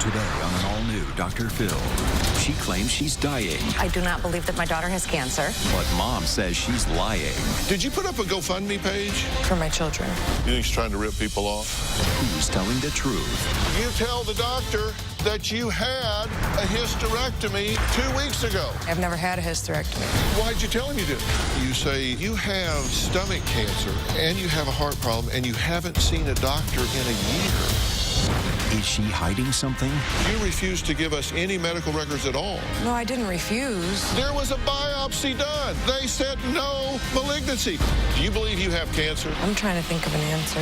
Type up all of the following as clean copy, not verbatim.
Today on an all-new Dr. Phil, she claims she's dying. I do not believe that my daughter has cancer. But mom says she's lying. Did you put up a GoFundMe page? For my children. You think she's trying to rip people off? Who's telling the truth? You tell the doctor that you had a hysterectomy 2 weeks ago. I've never had a hysterectomy. Why'd you tell him you did? You say you have stomach cancer and you have a heart problem and you haven't seen a doctor in a year. Is she hiding something? You refused to give us any medical records at all. No, I didn't refuse. There was a biopsy done. They said no malignancy. Do you believe you have cancer? I'm trying to think of an answer.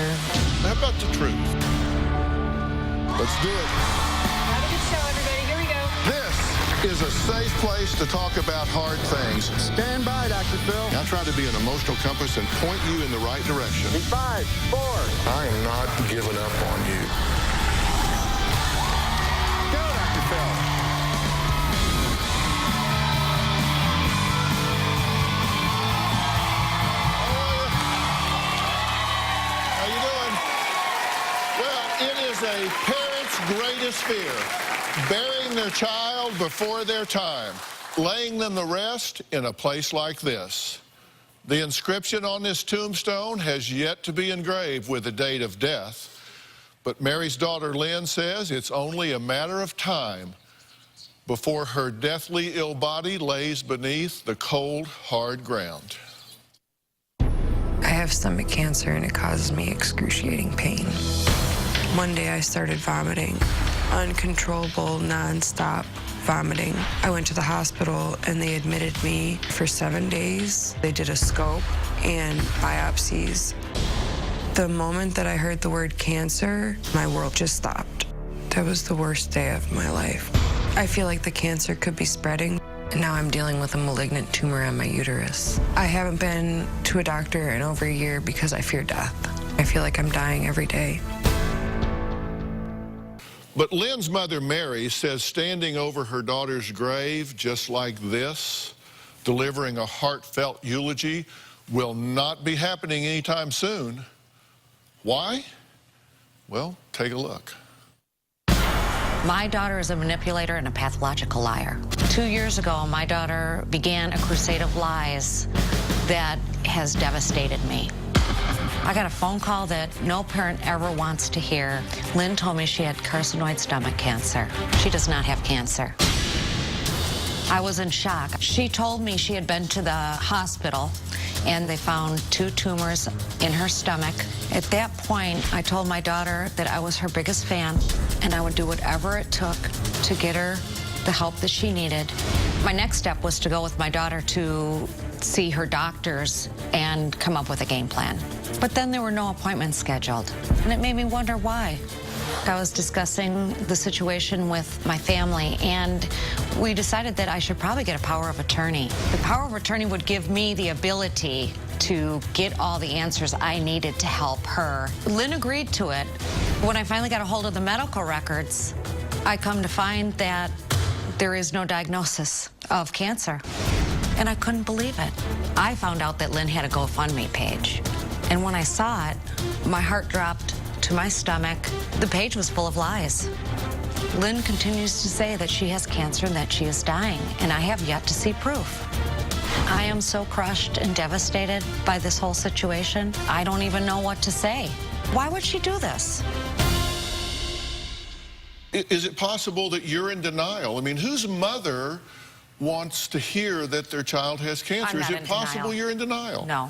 How about the truth? Let's do it. Have a good show, everybody. Here we go. This is a safe place to talk about hard things. Stand by, Dr. Phil. I try to be an emotional compass and point you in the right direction. 5, 4. I am not giving up on you. Go, Dr. Phil. How you doing? Well, it is a parent's greatest fear, burying their child before their time, laying them to rest in a place like this. The inscription on this tombstone has yet to be engraved with the date of death, but Mary's daughter Lynn says it's only a matter of time before her deathly ill body lays beneath the cold, hard ground. I have stomach cancer and it causes me excruciating pain. One day I started vomiting, uncontrollable, nonstop vomiting. I went to the hospital and they admitted me for 7 days. They did a scope and biopsies. The moment that I heard the word cancer, my world just stopped. That was the worst day of my life. I feel like the cancer could be spreading. And now I'm dealing with a malignant tumor on my uterus. I haven't been to a doctor in over a year because I fear death. I feel like I'm dying every day. But Lynn's mother, Mary, says standing over her daughter's grave just like this, delivering a heartfelt eulogy, will not be happening anytime soon. Why? Well, take a look. My daughter is a manipulator and a pathological liar. 2 years ago, my daughter began a crusade of lies that has devastated me. I got a phone call that no parent ever wants to hear. Lynn told me she had carcinoid stomach cancer. She does not have cancer. I was in shock. She told me she had been to the hospital and they found 2 tumors in her stomach. At that point, I told my daughter that I was her biggest fan and I would do whatever it took to get her the help that she needed. My next step was to go with my daughter to see her doctors and come up with a game plan. But then there were no appointments scheduled, and it made me wonder why. I was discussing the situation with my family, and we decided that I should probably get a power of attorney. The power of attorney would give me the ability to get all the answers I needed to help her. Lynn agreed to it. When I finally got a hold of the medical records, I come to find that there is no diagnosis of cancer, and I couldn't believe it. I found out that Lynn had a GoFundMe page, and when I saw it, my heart dropped to my stomach. The page was full of lies. Lynn continues to say that she has cancer and that she is dying, and I have yet to see proof. I am so crushed and devastated by this whole situation. I don't even know what to say. Why would she do this? Is it possible that you're in denial? I mean, whose mother wants to hear that their child has cancer? I'm Is not it in possible denial. you're in denial? No.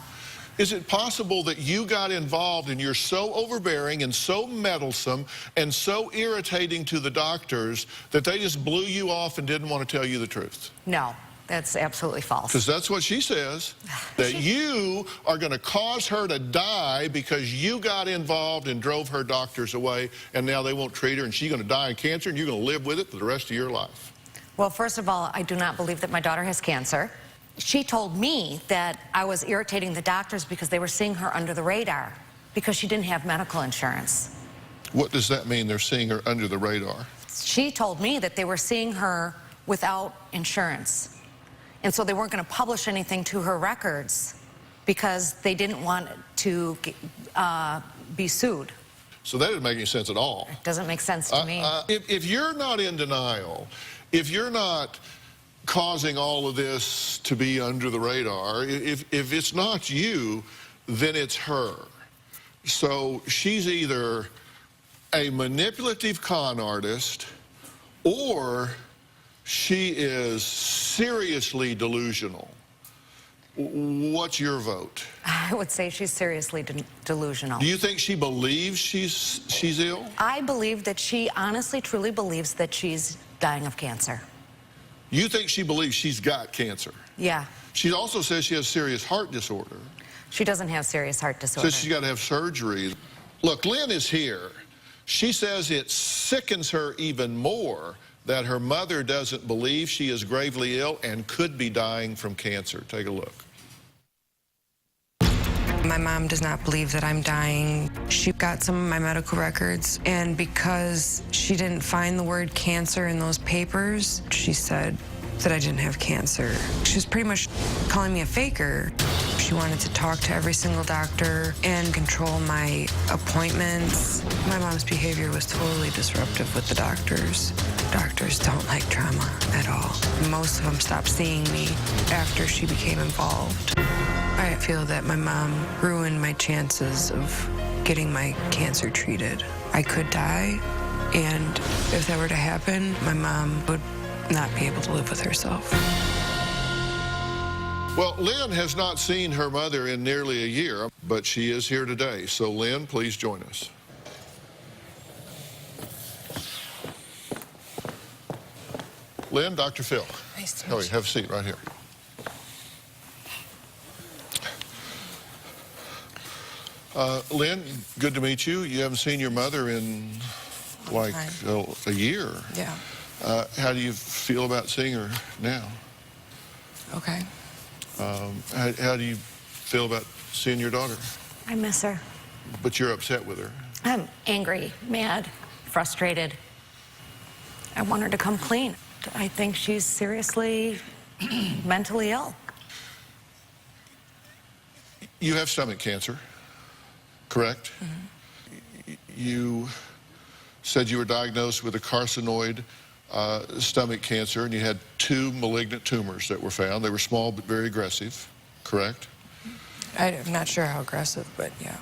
Is it possible that you got involved and you're so overbearing and so meddlesome and so irritating to the doctors that they just blew you off and didn't want to tell you the truth? No, that's absolutely false. Because that's what she says, that you are going to cause her to die because you got involved and drove her doctors away, and now they won't treat her, and she's going to die of cancer, and you're going to live with it for the rest of your life. Well, first of all, I do not believe that my daughter has cancer. She told me that I was irritating the doctors because they were seeing her under the radar because she didn't have medical insurance. What does that mean, they're seeing her under the radar? She told me that they were seeing her without insurance. And so they weren't going to publish anything to her records because they didn't want to be sued. So that doesn't make any sense at all. Doesn't make sense to me. If you're not in denial, if you're not causing all of this to be under the radar, if it's not you, then it's her. So she's either a manipulative con artist or she is seriously delusional. What's your vote? I would say she's seriously delusional. Do you think she believes she's ill? I believe that she honestly, truly believes that she's dying of cancer. You think she believes she's got cancer? Yeah. She also says she has serious heart disorder. She doesn't have serious heart disorder. Says she's got to have surgery. Look, Lynn is here. She says it sickens her even more that her mother doesn't believe she is gravely ill and could be dying from cancer. Take a look. My mom does not believe that I'm dying. She got some of my medical records, and because she didn't find the word cancer in those papers, she said that I didn't have cancer. She was pretty much calling me a faker. She wanted to talk to every single doctor and control my appointments. My mom's behavior was totally disruptive with the doctors. Doctors don't like trauma at all. Most of them stopped seeing me after she became involved. I feel that my mom ruined my chances of getting my cancer treated. I could die, and if that were to happen, my mom would not be able to live with herself. Well, Lynn has not seen her mother in nearly a year, but she is here today. So, Lynn, please join us. Lynn, Dr. Phil. Nice to meet you. Have a seat right here. Lynn, good to meet you. You haven't seen your mother in like a year. Yeah. How do you feel about seeing her now? Okay. How do you feel about seeing your daughter? I miss her. But you're upset with her. I'm angry, mad, frustrated. I want her to come clean. I think she's seriously mentally ill. You have stomach cancer, correct? Mm-hmm. You said you were diagnosed with a carcinoid stomach cancer, and you had 2 malignant tumors that were found. They were small but very aggressive, correct? I'm not sure how aggressive, but yeah.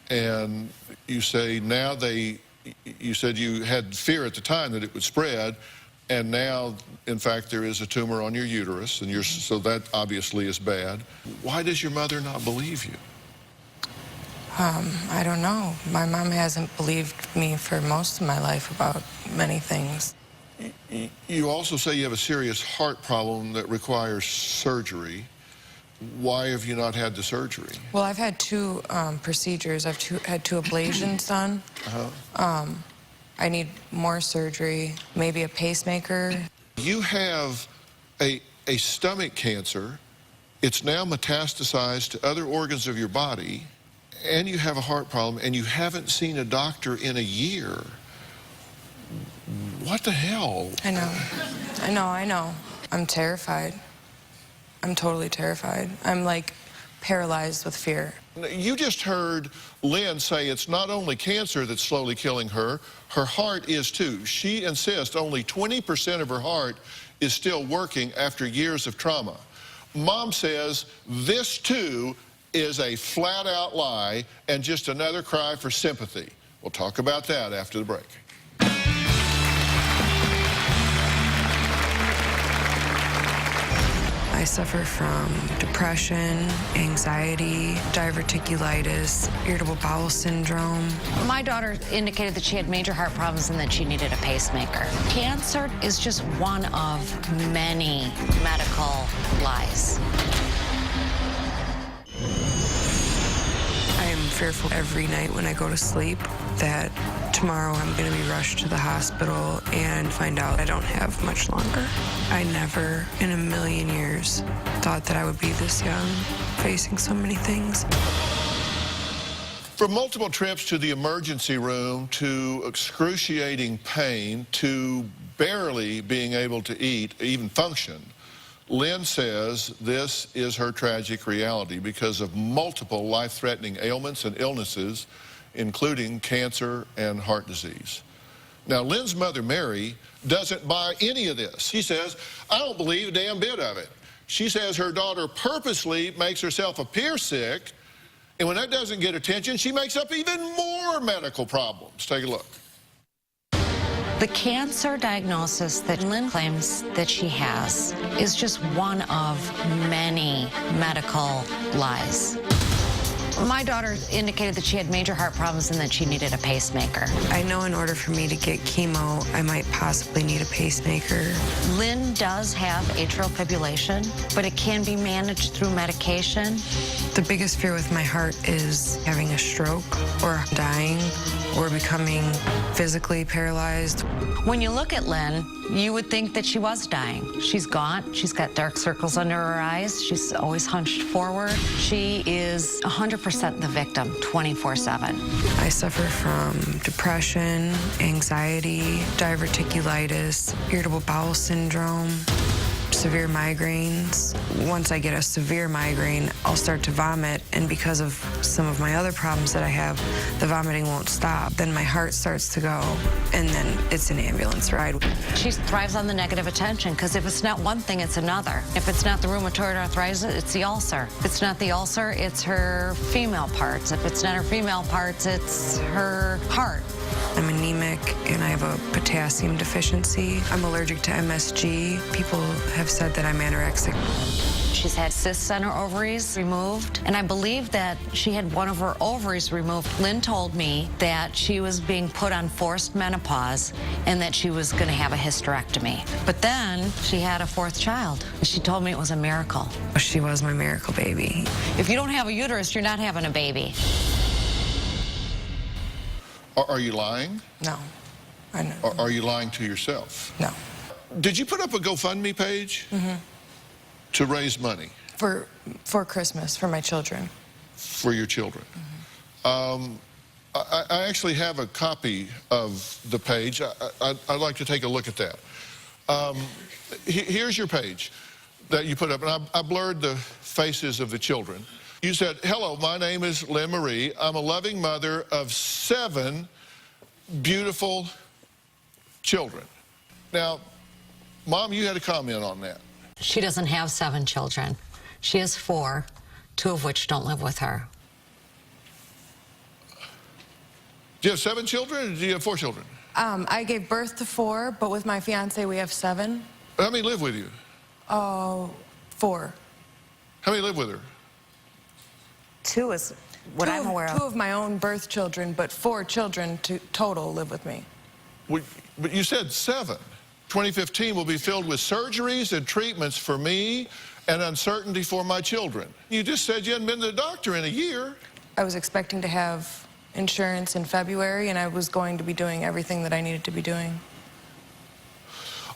And you say now you said you had fear at the time that it would spread, and now, in fact, there is a tumor on your uterus, and so that obviously is bad. Why does your mother not believe you? I don't know. My mom hasn't believed me for most of my life about many things. You also say you have a serious heart problem that requires surgery. Why have you not had the surgery? Well, I've had 2 procedures. I've had 2 ablations done. I need more surgery, maybe a pacemaker. You have a stomach cancer. It's now metastasized to other organs of your body, and you have a heart problem, and you haven't seen a doctor in a year. What the hell? I know. I'm terrified. I'm totally terrified. I'm like paralyzed with fear. You just heard Lynn say it's not only cancer that's slowly killing her, her heart is too. She insists only 20% of her heart is still working after years of trauma. Mom says this too is a flat-out lie and just another cry for sympathy. We'll talk about that after the break. I suffer from depression, anxiety, diverticulitis, irritable bowel syndrome. My daughter indicated that she had major heart problems and that she needed a pacemaker. Cancer is just one of many medical lies. I am fearful every night when I go to sleep that tomorrow I'm going to be rushed to the hospital and find out I don't have much longer. I never in a million years thought that I would be this young, facing so many things. From multiple trips to the emergency room, to excruciating pain, to barely being able to eat, even function, Lynn says this is her tragic reality because of multiple life-threatening ailments and illnesses, including cancer and heart disease. Now, Lynn's mother, Mary, doesn't buy any of this. She says, I don't believe a damn bit of it. She says her daughter purposely makes herself appear sick, and when that doesn't get attention, she makes up even more medical problems. Take a look. The cancer diagnosis that Lynn claims that she has is just one of many medical lies. My daughter indicated that she had major heart problems and that she needed a pacemaker. I know in order for me to get chemo, I might possibly need a pacemaker. Lynn does have atrial fibrillation, but it can be managed through medication. The biggest fear with my heart is having a stroke or dying or becoming physically paralyzed. When you look at Lynn, you would think that she was dying. She's gaunt. She's got dark circles under her eyes. She's always hunched forward. She is 100% the victim, 24/7. I suffer from depression, anxiety, diverticulitis, irritable bowel syndrome, severe migraines. Once I get a severe migraine, I'll start to vomit, and because of some of my other problems that I have, the vomiting won't stop. Then my heart starts to go, and then it's an ambulance ride. She thrives on the negative attention, because if it's not one thing, it's another. If it's not the rheumatoid arthritis, it's the ulcer. If it's not the ulcer, it's her female parts. If it's not her female parts, it's her heart. I'm anemic and I have a potassium deficiency. I'm allergic to MSG. People have said that I'm anorexic. She's had cysts on her ovaries removed, and I believe that she had one of her ovaries removed. Lynn told me that she was being put on forced menopause and that she was going to have a hysterectomy. But then she had a fourth child. She told me it was a miracle. She was my miracle baby. If you don't have a uterus, you're not having a baby. Are you lying? No. I know. Are you lying to yourself? No. Did you put up a GoFundMe page to raise money? For Christmas, for my children. For your children? I actually have a copy of the page. I'd like to take a look at that. Here's your page that you put up, and I blurred the faces of the children. You said, hello, my name is Lynn Marie. I'm a loving mother of 7 beautiful children. Now, Mom, you had a comment on that. She doesn't have 7 children. She has 4, 2 of which don't live with her. Do you have 7 children, or do you have 4 children? I gave birth to 4, but with my fiance, we have 7. How many live with you? 4. How many live with her? 2 is what I'm aware of. 2 of my own birth children, but 4 children total live with me. But you said 7. 2015 will be filled with surgeries and treatments for me and uncertainty for my children. You just said you hadn't been to the doctor in a year. I was expecting to have insurance in February, and I was going to be doing everything that I needed to be doing.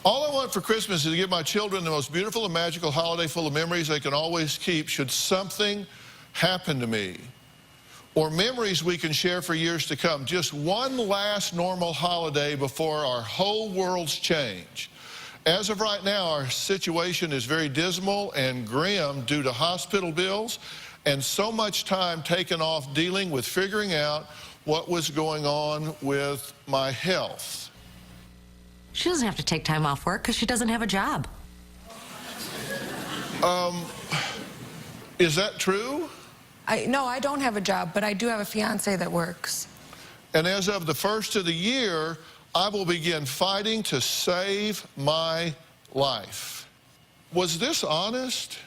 All I want for Christmas is to give my children the most beautiful and magical holiday full of memories they can always keep should something happen to me, or memories we can share for years to come. Just one last normal holiday before our whole worlds change. As of right now, our situation is very dismal and grim due to hospital bills and so much time taken off dealing with figuring out what was going on with my health. She doesn't have to take time off work because she doesn't have a job. Is that true? No, I don't have a job, but I do have a fiance that works. And as of the first of the year, I will begin fighting to save my life. Was this honest?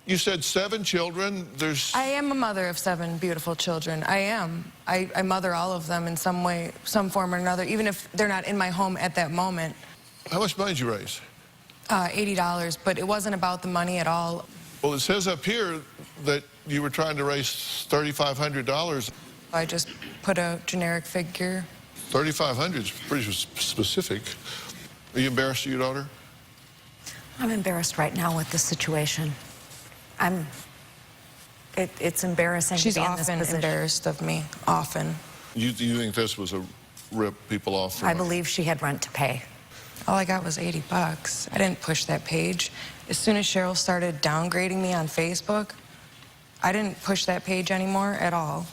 You said 7 children. I am a mother of 7 beautiful children. I am. I mother all of them in some way, some form or another, even if they're not in my home at that moment. How much money did you raise? $80, but it wasn't about the money at all. Well, it says up here that you were trying to raise $3,500. I just put a generic figure. $3,500 is pretty specific. Are you embarrassed of your daughter? I'm embarrassed right now with this situation. It's embarrassing She's to be in this often position. embarrassed of me, often. You think this was a rip people off? I believe she had rent to pay. All I got was $80. I didn't push that page. As soon as Cheryl started downgrading me on Facebook, I didn't push that page anymore at all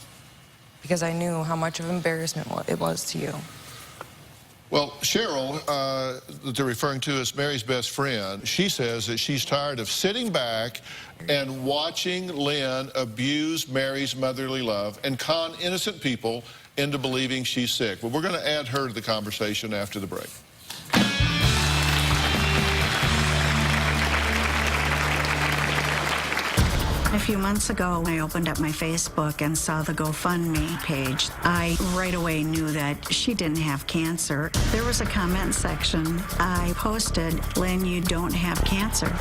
because I knew how much of embarrassment it was to you. Well, Cheryl, that they're referring to as Mary's best friend, she says that she's tired of sitting back and watching Lynn abuse Mary's motherly love and con innocent people into believing she's sick. But we're going to add her to the conversation after the break. A few months ago, I opened up my Facebook and saw the GoFundMe page. I right away knew that she didn't have cancer. There was a comment section. I posted, "Lynn, you don't have cancer."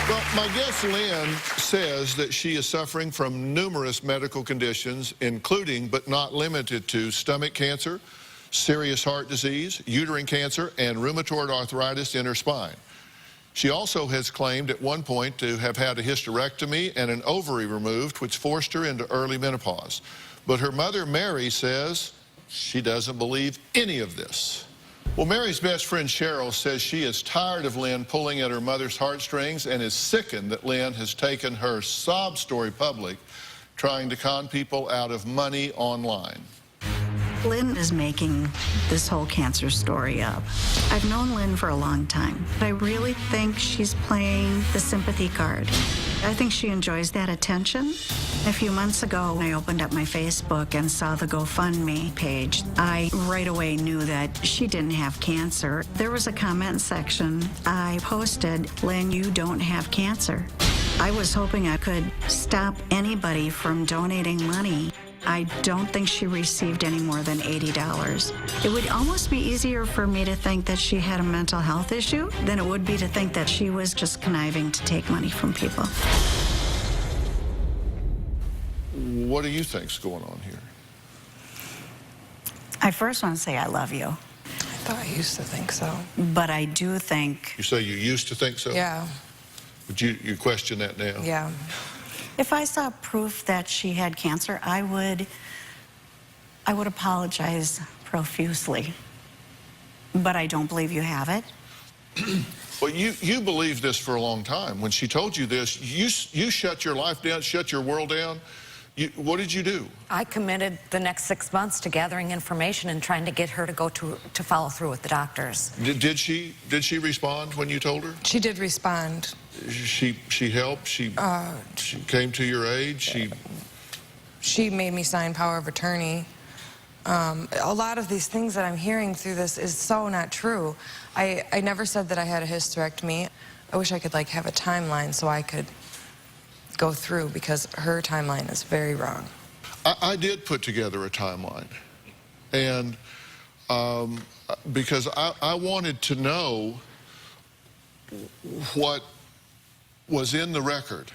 Well, my guest Lynn says that she is suffering from numerous medical conditions, including but not limited to stomach cancer, serious heart disease, uterine cancer, and rheumatoid arthritis in her spine. She also has claimed at one point to have had a hysterectomy and an ovary removed, which forced her into early menopause. But her mother, Mary, says she doesn't believe any of this. Well, Mary's best friend, Cheryl, says she is tired of Lynn pulling at her mother's heartstrings and is sickened that Lynn has taken her sob story public, trying to con people out of money online. Lynn is making this whole cancer story up. I've known Lynn for a long time. I really think she's playing the sympathy card. I think she enjoys that attention. A few months ago, I opened up my Facebook and saw the GoFundMe page. I right away knew that she didn't have cancer. There was a comment section. I posted, "Lynn, you don't have cancer." I was hoping I could stop anybody from donating money. I don't think she received any more than $80. It would almost be easier for me to think that she had a mental health issue than it would be to think that she was just conniving to take money from people. What do you think's going on here? I first want to say I love you, I thought I used to think so. but I do think You say you used to think so? Yeah, But you question that now? yeah. if I saw proof that she had cancer, I would apologize profusely. But I don't believe you have it. Well, you believed this for a long time. When she told you this, you shut your life down, shut your world down. What did you do? I committed the next 6 months to gathering information and trying to get her to go to follow through with the doctors. Did she respond when you told her? She did respond. She helped? She came to your aid? She made me sign power of attorney. A lot of these things that I'm hearing through this is so not true. I never said that I had a hysterectomy. I wish I could like have a timeline so I could go through, because her timeline is very wrong. I did put together a timeline, and because I wanted to know what was in the record.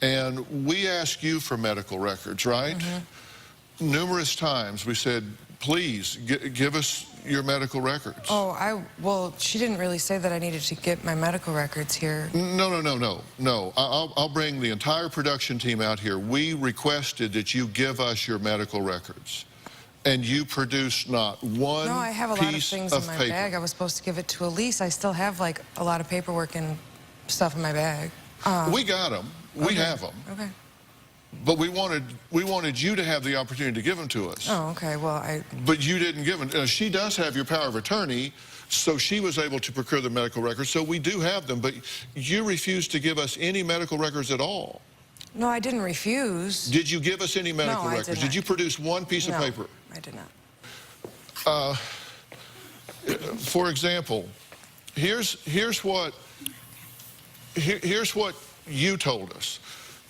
And we asked you for medical records, right? Mm-hmm. Numerous times we said, please give us your medical records. Oh, well, she didn't really say that I needed to get my medical records here. No. I'll bring the entire production team out here. We requested that you give us your medical records, and you produced not one No, I have a lot of things in my paper. bag. I was supposed to give it to Elise. I still have like a lot of paperwork and stuff in my bag. We got them. We have them. Okay. But we wanted you to have the opportunity to give them to us. Oh, okay. Well, But you didn't give them. She does have your power of attorney, so she was able to procure the medical records. So we do have them, but you refused to give us any medical records at all. No, I didn't refuse. Did you give us any medical No, I records? did not. Did you produce one piece of No, paper? I did not. For example, here's what you told us.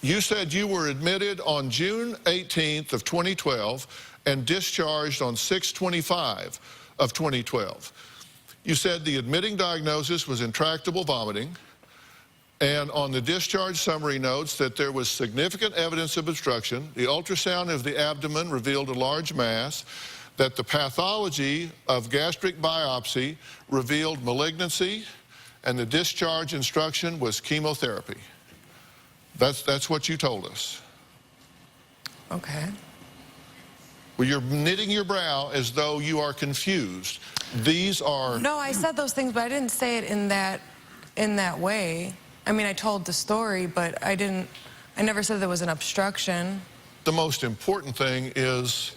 You said you were admitted on June 18th of 2012 and discharged on 6/25 of 2012. You said the admitting diagnosis was intractable vomiting, and on the discharge summary notes that there was significant evidence of obstruction. The ultrasound of the abdomen revealed a large mass, that the pathology of gastric biopsy revealed malignancy, and the discharge instruction was chemotherapy. That's what you told us. Okay. Well, you're knitting your brow as though you are confused. These are... No, I said those things, but I didn't say it in that way. I mean, I told the story, but I never said there was an obstruction. The most important thing is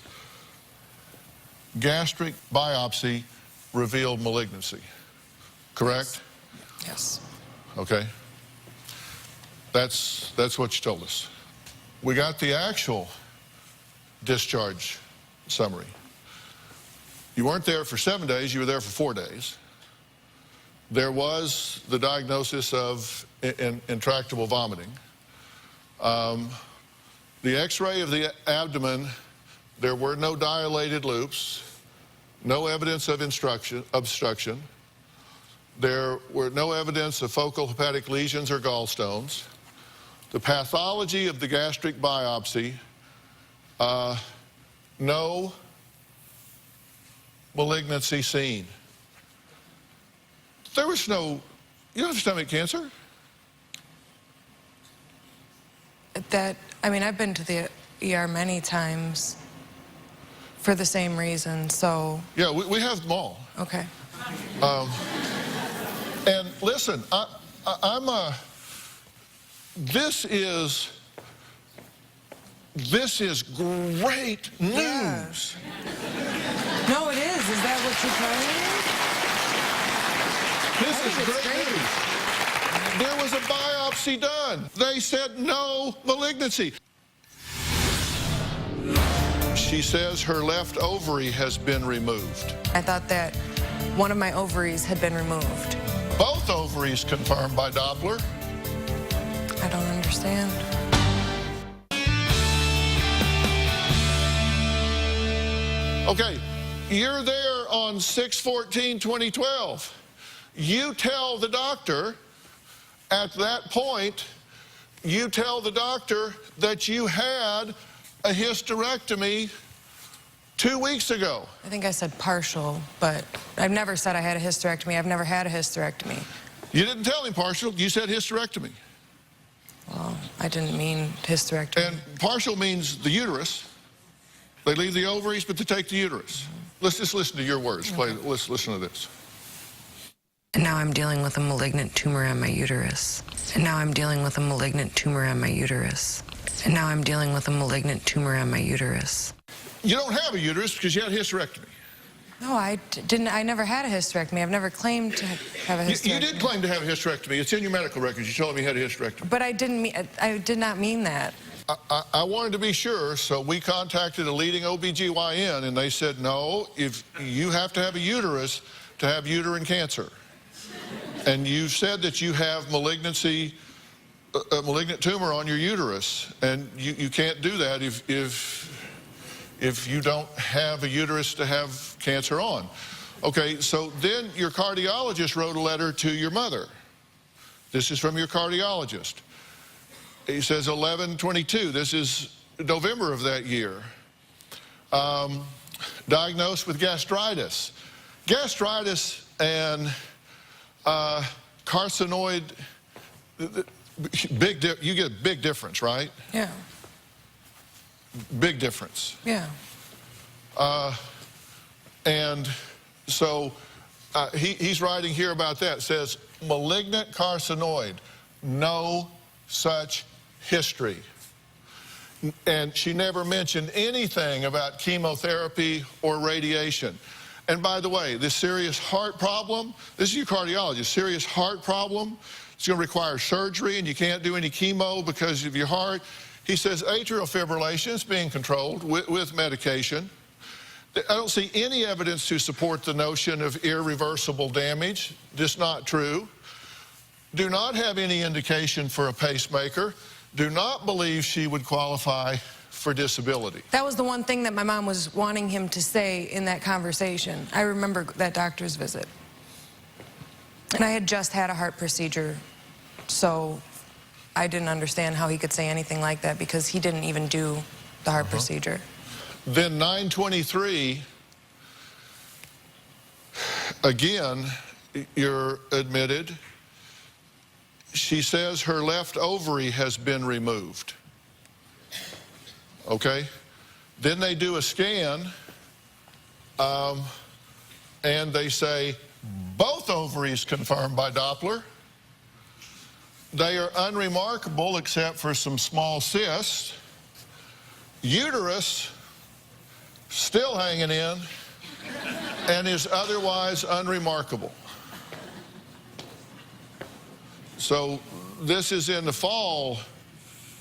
gastric biopsy revealed malignancy, correct? Yes. Okay. That's what you told us. We got the actual discharge summary. You weren't there for 7 days, you were there for 4 days. There was the diagnosis of intractable vomiting. The x-ray of the abdomen, there were no dilated loops, no evidence of obstruction. There were no evidence of focal hepatic lesions or gallstones. The pathology of the gastric biopsy, no malignancy seen. There was no, you don't have stomach cancer? I mean, I've been to the ER many times for the same reason, so... Yeah, we have them all. Okay. And listen, this is great news. Yeah. No, it is. Is that what you're telling me? This is great news. There was a biopsy done. They said no malignancy. She says her left ovary has been removed. I thought that one of my ovaries had been removed. Both ovaries confirmed by Doppler. I don't understand. Okay, you're there on 6/14/2012. You tell the doctor, at that point, you tell the doctor that you had a hysterectomy 2 weeks ago. I think I said partial, but I've never said I had a hysterectomy. I've never had a hysterectomy. You didn't tell him partial, you said hysterectomy. Well, I didn't mean hysterectomy. And partial means the uterus. They leave the ovaries, but they take the uterus. Let's just listen to your words. Let's listen to this. And now I'm dealing with a malignant tumor on my uterus. And now I'm dealing with a malignant tumor on my uterus. And now I'm dealing with a malignant tumor on my uterus. You don't have a uterus because you had a hysterectomy. No, I didn't. I never had a hysterectomy. I've never claimed to have a hysterectomy. You did claim to have a hysterectomy. It's in your medical records. You told me you had a hysterectomy. But I didn't mean. I did not mean that. I wanted to be sure, so we contacted a leading OBGYN, and they said, no, if you have to have a uterus to have uterine cancer. And you said that you have malignancy, a malignant tumor on your uterus, and you can't do that if you don't have a uterus to have cancer on. Okay, so then your cardiologist wrote a letter to your mother. This is from your cardiologist. He says 11/22, this is November of that year. Diagnosed with gastritis. Gastritis and carcinoid, you get a big difference, right? Yeah. Big difference. Yeah. And so he's writing here about that. It says, malignant carcinoid, no such history. And she never mentioned anything about chemotherapy or radiation. And by the way, this serious heart problem, this is your cardiologist, serious heart problem, it's going to require surgery and you can't do any chemo because of your heart. He says atrial fibrillation is being controlled with medication. I don't see any evidence to support the notion of irreversible damage. Just not true. Do not have any indication for a pacemaker. Do not believe she would qualify for disability. That was the one thing that my mom was wanting him to say in that conversation. I remember that doctor's visit. And I had just had a heart procedure, so I didn't understand how he could say anything like that because he didn't even do the heart procedure. Then 9/23, again, you're admitted. She says her left ovary has been removed. Okay? Then they do a scan, and they say, both ovaries confirmed by Doppler. They are unremarkable except for some small cysts. Uterus still hanging in and is otherwise unremarkable. So this is in the fall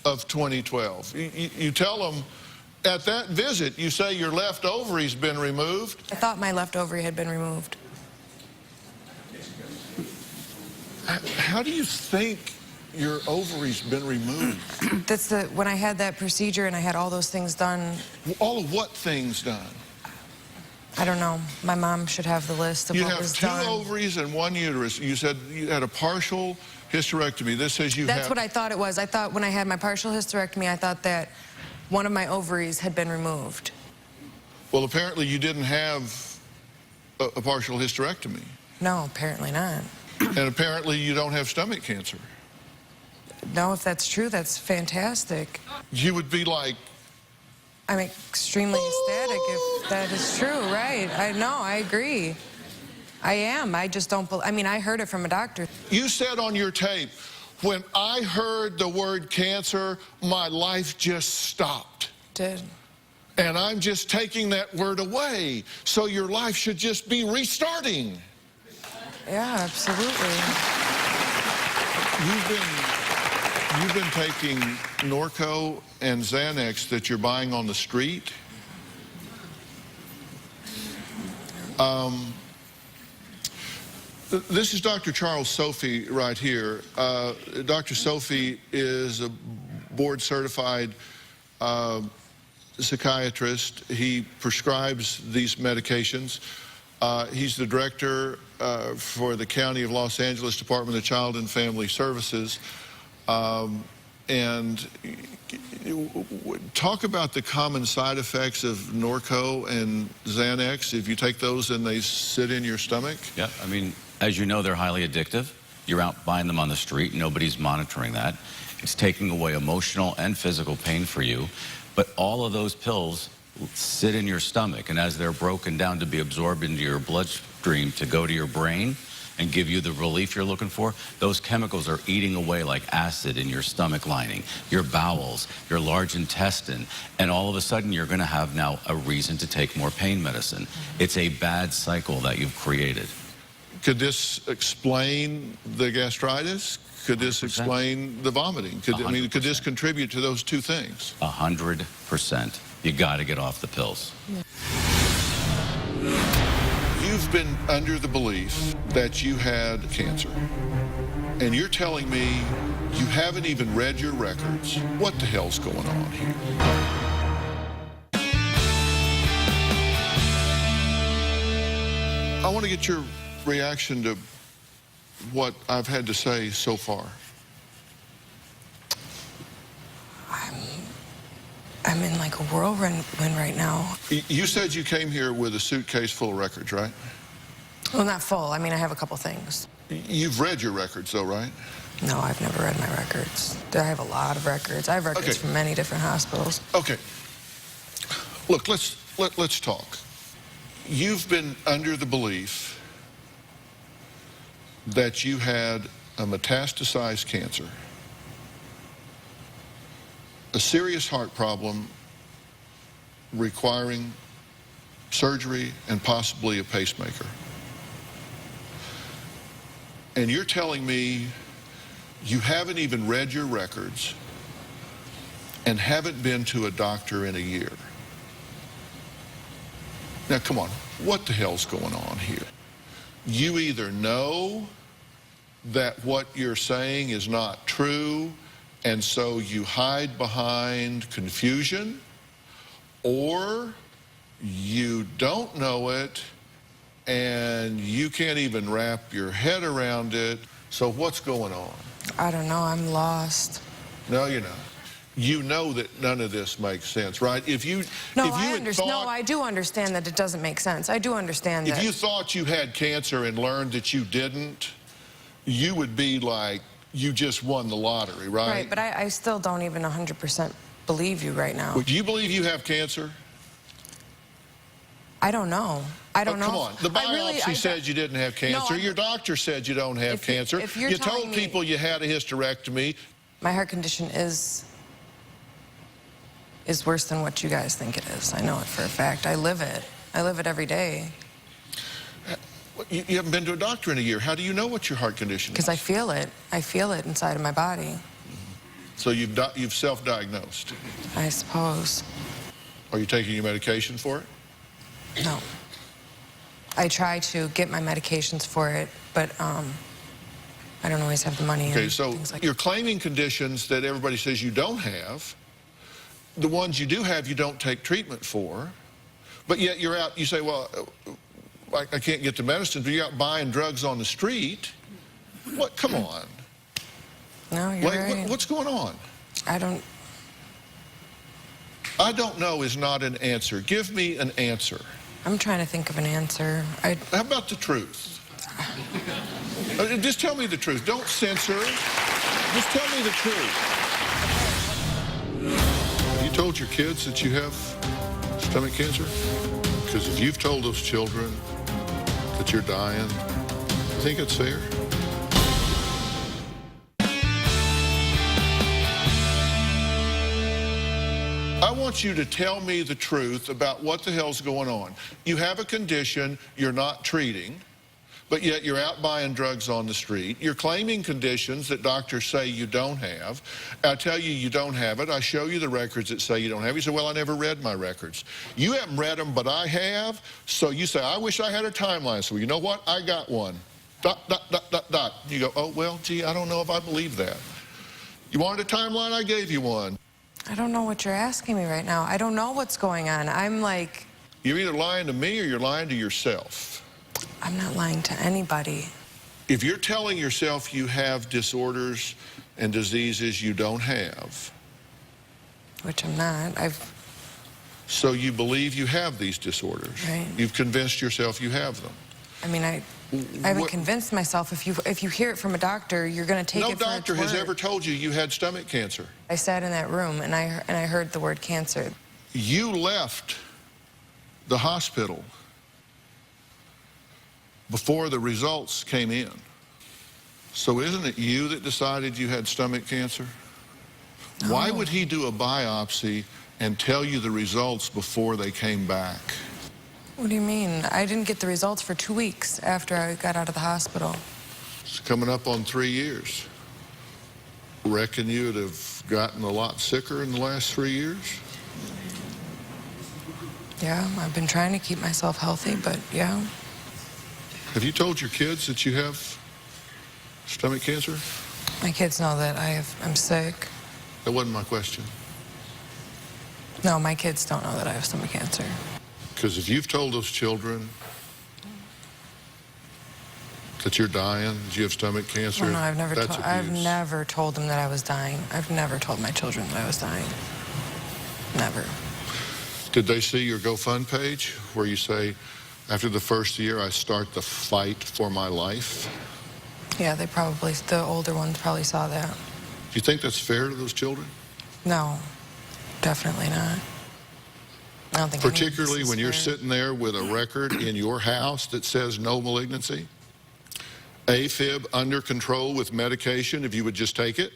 of 2012. You tell them at that visit, you say your left ovary's been removed. I thought my left ovary had been removed. How do you think your ovary's been removed? That's when I had that procedure and I had all those things done. All of what things done? I don't know. My mom should have the list of You what have was two done. ovaries and one uterus. You said you had a partial hysterectomy. This says you That's have... what I thought it was. I thought when I had my partial hysterectomy, I thought that one of my ovaries had been removed. Well, apparently you didn't have a partial hysterectomy. No, apparently not. And apparently you don't have stomach cancer. No, if that's true, that's fantastic. You would be like... I'm extremely ecstatic if that is true, right? I know, I agree. I am. I just don't believe... I mean, I heard it from a doctor. You said on your tape, when I heard the word cancer, my life just stopped. Did. And I'm just taking that word away. So your life should just be restarting. Yeah, absolutely. You've been taking Norco and Xanax that you're buying on the street. This is Dr. Charles Sophie right here. Dr. Sophie is a board-certified psychiatrist. He prescribes these medications. He's the director for the County of Los Angeles Department of Child and Family Services. And talk about the common side effects of Norco and Xanax. If you take those and they sit in your stomach. Yeah, I mean, as you know, they're highly addictive. You're out buying them on the street. Nobody's monitoring that. It's taking away emotional and physical pain for you. But all of those pills sit in your stomach, and as they're broken down to be absorbed into your bloodstream to go to your brain and give you the relief you're looking for, those chemicals are eating away like acid in your stomach lining, your bowels, your large intestine, and all of a sudden you're going to have now a reason to take more pain medicine. It's a bad cycle that you've created. Could this explain the gastritis? Could this explain the vomiting? I mean, could this contribute to those two things? 100%. You got to get off the pills. Yeah. You've been under the belief that you had cancer, and you're telling me you haven't even read your records. What the hell's going on here? I want to get your reaction to what I've had to say so far. I'm in like a whirlwind right now. You said you came here with a suitcase full of records, right? Well, not full. I mean, I have a couple things. You've read your records, though, right? No, I've never read my records. I have a lot of records. I have records from many different hospitals. Okay. Look, let's talk. You've been under the belief that you had a metastasized cancer, a serious heart problem requiring surgery and possibly a pacemaker. And you're telling me you haven't even read your records and haven't been to a doctor in a year. Now, come on, what the hell's going on here? You either know that what you're saying is not true, and so you hide behind confusion, or you don't know it, and you can't even wrap your head around it. So what's going on? I don't know. I'm lost. No, you're not. You know that none of this makes sense, right? No, I do understand that it doesn't make sense. I do understand that. If you thought you had cancer and learned that you didn't, you would be like, you just won the lottery, right? Right, but I still don't even 100% believe you right now. Do you believe you have cancer? I don't know. I don't know. Come on. The biopsy said you didn't have cancer. Your doctor said you don't have cancer. If you're you telling told me people you had a hysterectomy. my heart condition is worse than what you guys think it is. I know it for a fact. I live it. I live it every day. You haven't been to a doctor in a year. How do you know what your heart condition is? Because I feel it. I feel it inside of my body. So you've self-diagnosed. I suppose. Are you taking your medication for it? No. I try to get my medications for it, but I don't always have the money. Okay, and so things like you're claiming conditions that everybody says you don't have. The ones you do have, you don't take treatment for. But yet you're out, you say, well, I can't get the medicine, but you're out buying drugs on the street. What? Come on. No, you're right. What's going on? I don't know is not an answer. Give me an answer. I'm trying to think of an answer. How about the truth? Just tell me the truth. Don't censor. Just tell me the truth. Have you told your kids that you have stomach cancer? Because if you've told those children that you're dying, you think it's fair? I want you to tell me the truth about what the hell's going on. You have a condition you're not treating, but yet you're out buying drugs on the street. You're claiming conditions that doctors say you don't have. I tell you you don't have it. I show you the records that say you don't have it. You say, well, I never read my records. You haven't read them, but I have. So you say, I wish I had a timeline. So you know what? I got one. ... You go, oh, well, gee, I don't know if I believe that. You wanted a timeline? I gave you one. I don't know what you're asking me right now. I don't know what's going on. I'm like... You're either lying to me or you're lying to yourself. I'm not lying to anybody. If you're telling yourself you have disorders and diseases you don't have... Which I'm not. So you believe you have these disorders. Right. You've convinced yourself you have them. I mean, I haven't convinced myself. If you hear it from a doctor, you're going to take it for its word. No doctor has ever told you you had stomach cancer. I sat in that room and I heard the word cancer. You left the hospital before the results came in. So isn't it you that decided you had stomach cancer? No. Why would he do a biopsy and tell you the results before they came back? What do you mean? I didn't get the results for 2 weeks after I got out of the hospital. It's coming up on 3 years. Reckon you'd have gotten a lot sicker in the last 3 years? Yeah, I've been trying to keep myself healthy, but yeah. Have you told your kids that you have stomach cancer? My kids know that I'm sick. That wasn't my question. No, my kids don't know that I have stomach cancer. Because if you've told those children that you're dying, that you have stomach cancer, no, I've never that's abuse. I've never told them that I was dying. I've never told my children that I was dying. Never. Did they see your GoFund page where you say, after the first year, I start the fight for my life? Yeah, the older ones probably saw that. Do you think that's fair to those children? No, definitely not. I don't think Particularly when you're fair. sitting there with a record in your house that says no malignancy, AFib under control with medication if you would just take it,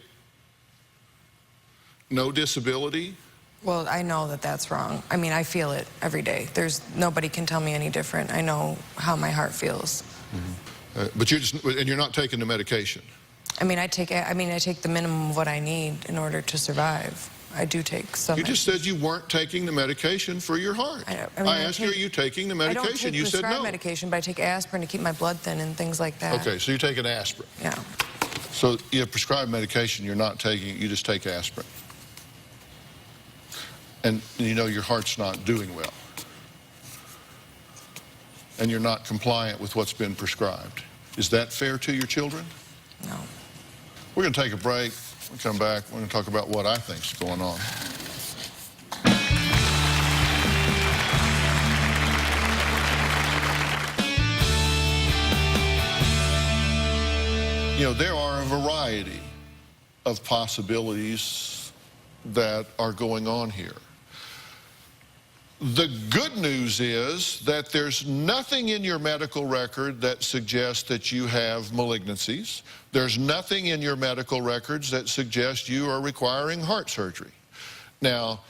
no disability. Well, I know that that's wrong. I mean, I feel it every day. Nobody can tell me any different. I know how my heart feels. Mm-hmm. But you're not taking the medication. I mean, I take the minimum of what I need in order to survive. I do take some. You just said you weren't taking the medication for your heart. I asked you, are you taking the medication? I don't take you said no. medication, but I take aspirin to keep my blood thin and things like that. Okay, so you take an aspirin. Yeah. So you have prescribed medication, you're not taking it, you just take aspirin. And you know your heart's not doing well. And you're not compliant with what's been prescribed. Is that fair to your children? No. We're going to take a break. We'll come back. We're going to talk about what I think's going on. You know, there are a variety of possibilities that are going on here. The good news is that there's nothing in your medical record that suggests that you have malignancies. There's nothing in your medical records that suggests you are requiring heart surgery. Now,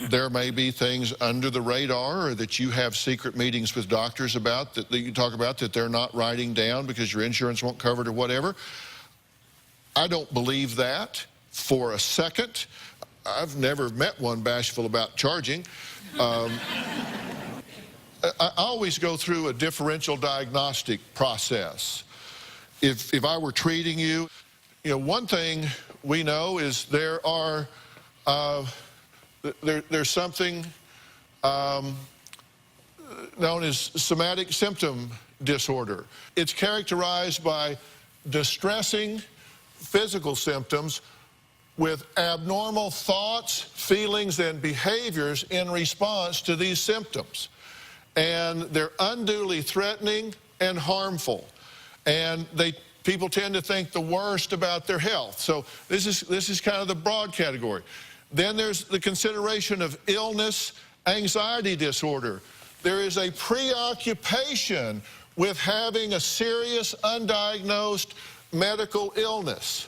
there may be things under the radar or that you have secret meetings with doctors about that you talk about that they're not writing down because your insurance won't cover it or whatever. I don't believe that for a second. I've never met one bashful about charging. I always go through a differential diagnostic process. If I were treating you, one thing we know is there's something known as somatic symptom disorder. It's characterized by distressing physical symptoms with abnormal thoughts, feelings, and behaviors in response to these symptoms. And they're unduly threatening and harmful. And people tend to think the worst about their health. So this is kind of the broad category. Then there's the consideration of illness, anxiety disorder. There is a preoccupation with having a serious, undiagnosed medical illness.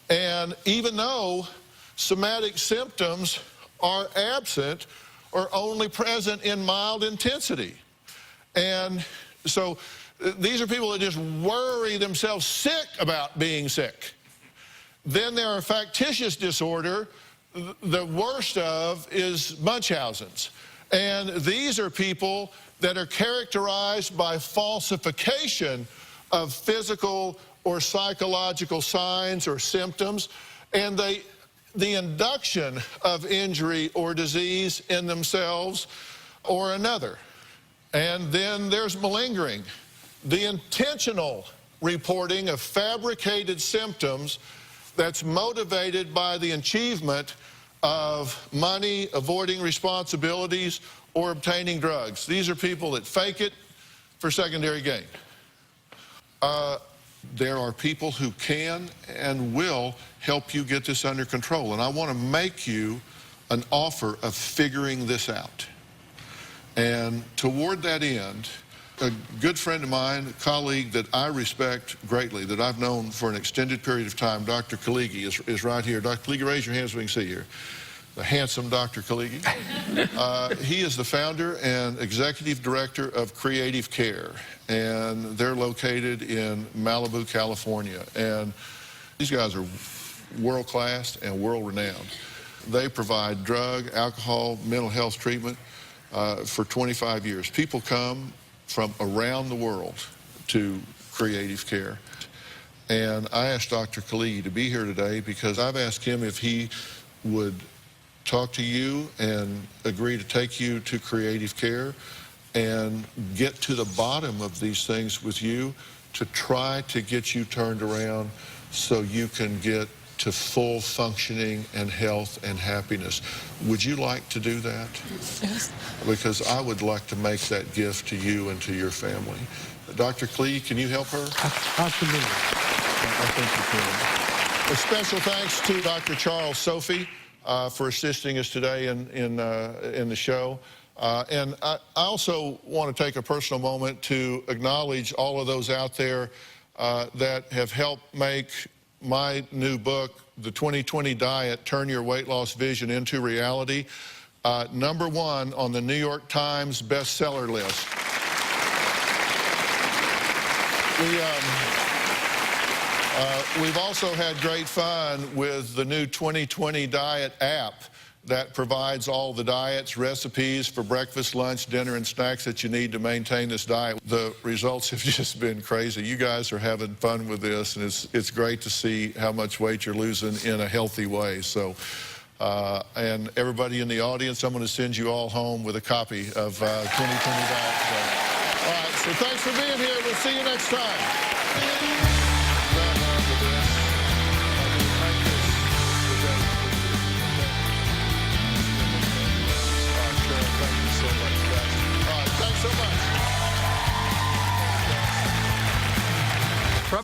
And even though somatic symptoms are absent or only present in mild intensity. And so these are people that just worry themselves sick about being sick. Then there are factitious disorder. The worst of is Munchausen's. And these are people that are characterized by falsification of physical or psychological signs or symptoms, and the induction of injury or disease in themselves or another. And then there's malingering, the intentional reporting of fabricated symptoms that's motivated by the achievement of money, avoiding responsibilities, or obtaining drugs. These are people that fake it for secondary gain. There are people who can and will help you get this under control. And I want to make you an offer of figuring this out. And toward that end, a good friend of mine, a colleague that I respect greatly, that I've known for an extended period of time, Dr. Khaligi, is right here. Dr. Khaligi, raise your hands so we can see you. The handsome Dr. Khaligi. He is the founder and executive director of Creative Care, and they're located in Malibu, California. And these guys are world-class and world-renowned. They provide drug, alcohol, mental health treatment for 25 years. People come from around the world to Creative Care. And I asked Dr. Khaligi to be here today because I've asked him if he would talk to you and agree to take you to Creative Care and get to the bottom of these things with you to try to get you turned around so you can get to full functioning and health and happiness. Would you like to do that? Yes. Because I would like to make that gift to you and to your family. Dr. Klee, can you help her? Absolutely. I think you can. A special thanks to Dr. Charles Sophie for assisting us today in the show. And I also want to take a personal moment to acknowledge all of those out there that have helped make my new book, The 2020 Diet, Turn Your Weight Loss Vision into Reality, #1 on the New York Times bestseller list. We've also had great fun with the new 2020 Diet app that provides all the diets, recipes for breakfast, lunch, dinner, and snacks that you need to maintain this diet. The results have just been crazy. You guys are having fun with this, and it's great to see how much weight you're losing in a healthy way. So, and everybody in the audience, I'm going to send you all home with a copy of 2020 Diet. So, all right, so thanks for being here. We'll see you next time.